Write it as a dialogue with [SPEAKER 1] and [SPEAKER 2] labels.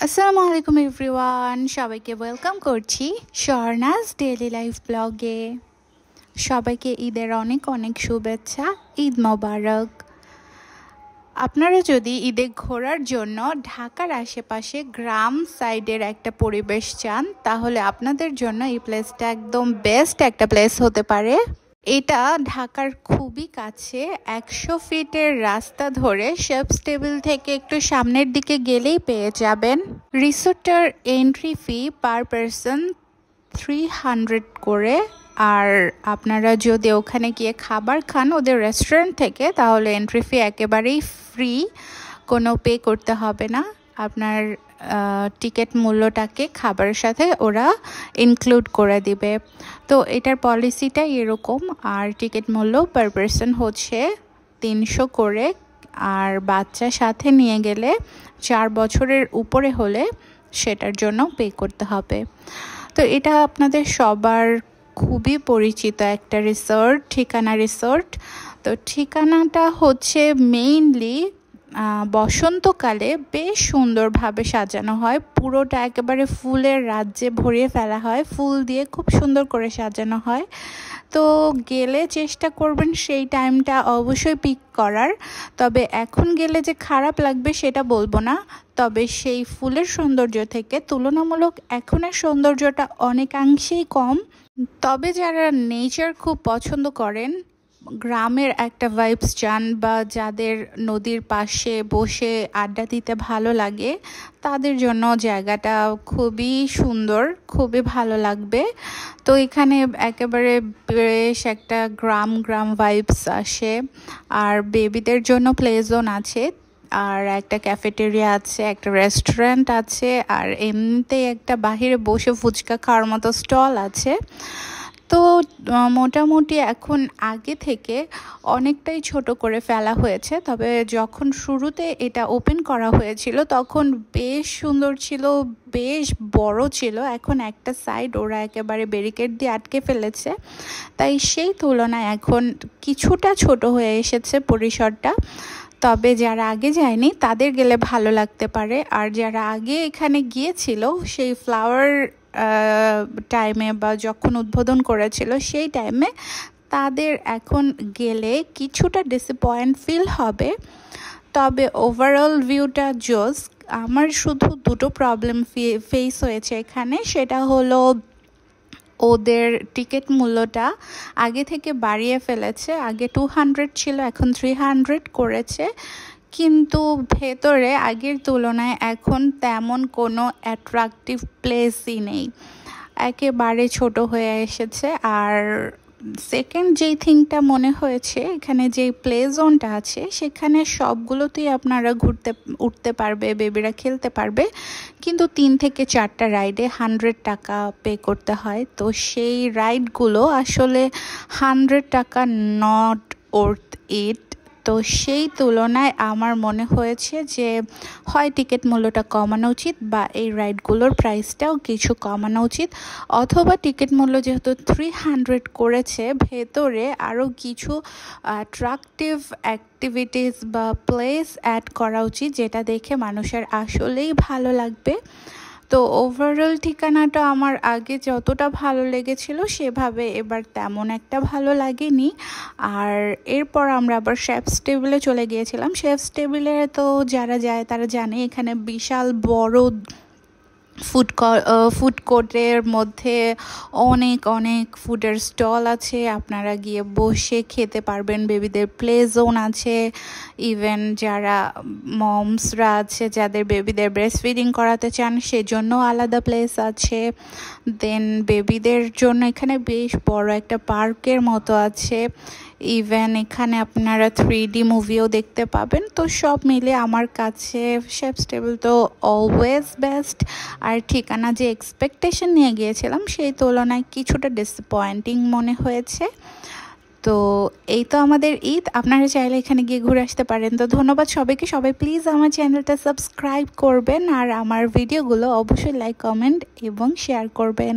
[SPEAKER 1] আসসালামু আলাইকুম এভরিওয়ান, সবাইকে ওয়েলকাম করছি স্বর্ণাস ডেইলি লাইফ ব্লগে। সবাইকে ঈদের অনেক অনেক শুভেচ্ছা। ঈদ মোবারক। আপনারা যদি ঈদে ঘোরার জন্য ঢাকার আশেপাশে গ্রাম সাইডের একটা পরিবেশ চান, তাহলে আপনাদের জন্য এই প্লেসটা একদম বেস্ট একটা প্লেস হতে পারে। এটা ঢাকার খুবই কাছে, 100 ফিটের রাস্তা ধরে শেফস টেবিল থেকে একটু সামনের দিকে গেলেই পেয়ে যাবেন। রিসোর্টের এন্ট্রি ফি পার পারসন 300 করে, আর আপনারা যদি ওখানে গিয়ে খাবার খান ওদের রেস্টুরেন্ট থেকে, তাহলে এন্ট্রি ফি একেবারেই ফ্রি, কোনো পে করতে হবে না। আপনার টিকিট মূল্যটাকে খাবারের সাথে ওরা ইনক্লুড করে দিবে। তো এটার পলিসিটা এরকম। আর টিকিট মূল্য পার পারসন হচ্ছে 300 করে, আর বাচ্চা সাথে নিয়ে গেলে 4 বছরের উপরে হলে সেটার জন্য পে করতে হবে। তো এটা আপনাদের সবার খুবই পরিচিত একটা রিসোর্ট, ঠিকানা রিসোর্ট। তো ঠিকানাটা হচ্ছে মেইনলি বসন্তকালে বেশ সুন্দরভাবে সাজানো হয়, পুরোটা একেবারে ফুলের রাজ্যে ভরিয়ে ফেলা হয়, ফুল দিয়ে খুব সুন্দর করে সাজানো হয়। তো গেলে চেষ্টা করবেন সেই টাইমটা অবশ্যই পিক করার। তবে এখন গেলে যে খারাপ লাগবে সেটা বলবো না, তবে সেই ফুলের সৌন্দর্য থেকে তুলনামূলক এখনের সৌন্দর্যটা অনেকাংশেই কম। তবে যারা নেচার খুব পছন্দ করেন, গ্রামের একটা ভাইবস চান, বা যাদের নদীর পাশে বসে আড্ডা দিতে ভালো লাগে, তাদের জন্য জায়গাটা খুবই সুন্দর, খুবই ভালো লাগবে। তো এখানে একেবারে বেশ একটা গ্রাম গ্রাম ভাইবস আসে। আর বেবিদের জন্য প্লে জোন আছে, আর একটা ক্যাফেটেরিয়া আছে, একটা রেস্টুরেন্ট আছে, আর এমনিতেই একটা বাহিরে বসে ফুচকা খাওয়ার মতো স্টল আছে। তো মোটামুটি এখন আগে থেকে অনেকটাই ছোট করে ফেলা হয়েছে, তবে যখন শুরুতে এটা ওপেন করা হয়েছিল তখন বেশ সুন্দর ছিল, বেশ বড় ছিল। এখন একটা সাইড ওরা একেবারে ব্যারিকেড দিয়ে আটকে ফেলেছে, তাই সেই তুলনায় এখন কিছুটা ছোট হয়ে এসেছে পরিসরটা। তবে যারা আগে যায়নি তাদের গেলে ভালো লাগতে পারে, আর যারা আগে এখানে গিয়েছিল সেই ফ্লাওয়ার টাইমে বা যখন উদ্বোধন করেছিল সেই টাইমে, তাদের এখন গেলে কিছুটা ডিসঅ্যাপয়েন্ট ফিল হবে। তবে ওভারঅল ভিউটা জোস। আমার শুধু দুটো প্রবলেম ফেস হয়েছে এখানে, সেটা হলো ওদের টিকিট মূল্যটা আগে থেকে বাড়িয়ে ফেলেছে। আগে 200 ছিল, এখন 300 করেছে, কিন্তু ভেতরে আগের তুলনায় এখন তেমন কোনো অ্যাট্রাকটিভ প্লেসই নেই, একেবারে ছোট হয়ে এসেছে। আর সেকেন্ড যেই থিংটা মনে হয়েছে, এখানে যে প্লে জোনটা আছে সেখানে সবগুলোতেই আপনারা উঠতে পারবে, বেবিরা খেলতে পারবে, কিন্তু 3 থেকে 4টা রাইডে 100 টাকা পে করতে হয়। তো সেই রাইডগুলো আসলে 100 টাকা নট ওর্থ ইট। তো সেই তুলনায় আমার মনে হয়েছে যে হয় টিকিট মূল্যটা কমানো উচিত, বা এই রাইডগুলোর প্রাইসটাও কিছু কমানো উচিত, অথবা টিকিট মূল্য যেহেতু 300 করেছে, ভেতরে আরও কিছু অ্যাট্রাকটিভ অ্যাক্টিভিটিস বা প্লেস অ্যাড করা উচিত, যেটা দেখে মানুষের আসলেই ভালো লাগবে। তো ওভারঅল ঠিকানাটা আমার আগে যতটা ভালো লেগেছিল সেভাবে এবার তেমন একটা ভালো লাগেনি। আর এরপর আমরা আবার শেফস টেবিলে চলে গিয়েছিলাম। শেফস টেবিলে তো যারা যায় তারা জানে এখানে বিশাল বড় ফুড কোর্টের মধ্যে অনেক অনেক ফুডের স্টল আছে, আপনারা গিয়ে বসে খেতে পারবেন। বেবিদের প্লে জোন আছে, ইভেন যারা মমসরা আছে যাদের বেবিদের ব্রেস্ট ফিডিং করাতে চান সেজন্য আলাদা প্লেস আছে। দেন বেবিদের জন্য এখানে বেশ বড় একটা পার্কের মতো আছে, ইভেন এখানে আপনারা 3D মুভিও দেখতে পাবেন। তো সব মিলে আমার কাছে শেফস টেবিল তো অলওয়েজ বেস্ট। আর ঠিকানা যে এক্সপেকটেশন নিয়ে গিয়েছিলাম সেই তুলনায় কিছুটা ডিসঅ্যাপয়েন্টিং মনে হয়েছে। তো এই তো আমাদের ঈদ, আপনারা চাইলে এখানে গিয়ে ঘুরে আসতে পারেন। তো ধন্যবাদ সবাইকে। সবাই প্লিজ আমার চ্যানেলটা সাবস্ক্রাইব করবেন, আর আমার ভিডিওগুলো অবশ্যই লাইক, কমেন্ট এবং শেয়ার করবেন।